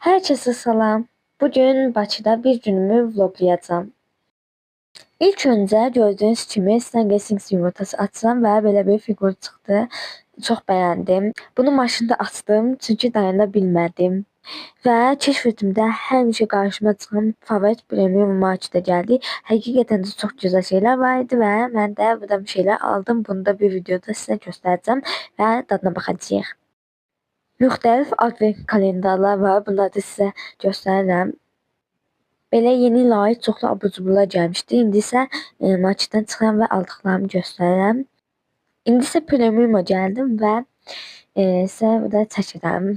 Herkese salam. Bugün Bakıda bir günümü vloglayacağım. İlk öncə gördüyünüz kimi Stranger Things yumurtası açsam və belə bir fiqur çıxdı. Çox bəyəndim. Bunu maşında açdım çünki dayana bilmədim. Və keşfetimdə həmişə qarşıma çıxan favorit premium marketə gəldik. Həqiqətən də çox gözəl şeylər var idi və mən də buradan bir şeylər aldım. Bunu da bir videoda sizə göstərəcəm və dadına baxacağıq. Müxtəlif advent kalendarlar var. Bunları da sizə göstərirəm. Belə yeni ilə aid çoxlu abur-cuburlar gəlmişdi. İndi isə marketdən çıxıram və aldıqlarımı göstərirəm. İndi isə premium'a gəldim və sizə burada çəkirəm.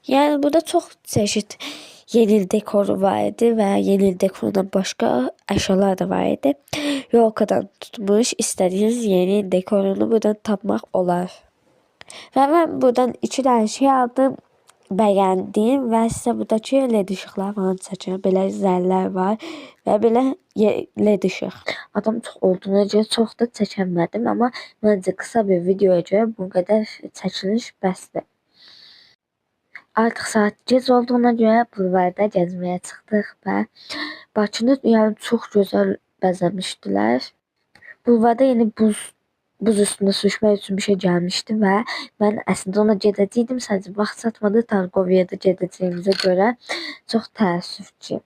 Yəni burada çox çeşid yeni il dekoru var idi və yeni il dekorundan başqa əşyalar da var idi. Yolkadan tutmuş istədiyiniz yeni il dekorunu buradan tapmaq olar. Və mən buradan 2 dənə şey aldım. Bəyəndim və sizə buradakı led işıqlar falan çəkirəm. Belə zəllər var və belə led işıq. Adam çox olduğuna görə çox da çəkəmədim, amma məncə qısa bir videoya görə bu qədər çəkiliş bəsdir. Artıq saat gec olduğuna görə bulvarda gəzməyə çıxdıq və Bakını yəni çox gözəl bəzəmişdilər. Bulvarda yeni buz üstünde sürüşmək üçün bir şey gəlmişdi və mən əslində ona gedəcəydim, sadəcə vaxt çatmadı. Targoviyada gedəcəyimizə görə çox təəssüf ki.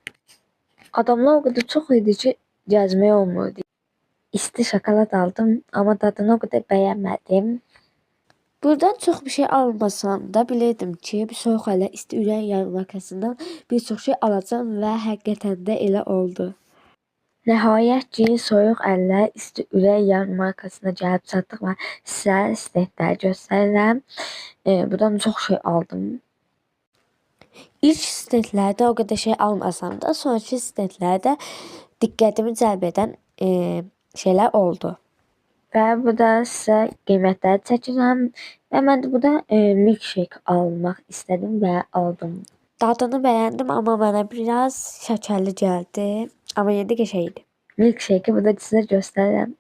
Adamlar o qədər çox idi ki, gəzmək olmurdu. İsti şokolad aldım, amma dadını o qədər bəyənmədim. Buradan çox bir şey almasam da bilirdim ki, bir soyuq hələ isti ürək yarmarkasından bir çox şey alacağım və həqiqətən də elə oldu. Nəhayət ki, soyuq əllər isti ürək yarmarkasına gəlib çatdıq və sizə stendləri göstərirəm. Buradan çox şey aldım. İlk stendlərdə o qədər şey almasam da, sonraki stendlərdə diqqətimi cəlb edən şeylər oldu. Və burada sizə qiymətləri çəkirəm və mən də burada milkshake almaq istədim və aldım. Dadını bəyəndim, amma mənə biraz şəkərli gəldi. Amma yedi qəşəngdir. Milkshake'i burada sizə göstərirəm.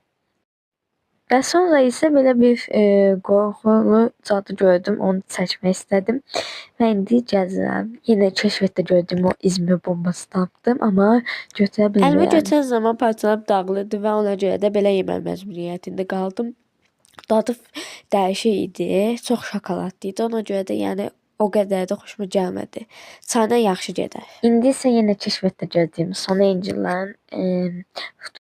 Və sonra isə belə bir qorxulu cadı gördüm, onu çəkmək istədim. Və indi gəzirəm. Yenə keşfətdə gördüyüm o İzmir bombası tapdım, amma götürə bilmirəm. Əlimi götürən zaman parçalanıb dağılırdı və ona görə də belə yemək məcburiyyətində qaldım. Dadı dəyişik idi, çox şokoladlı idi, ona görə də yəni o qədər də xoşuma gəlmədi. Çaydan yaxşı gedər. İndi isə yenə keşfətdə gördüyüm Son Angel'ların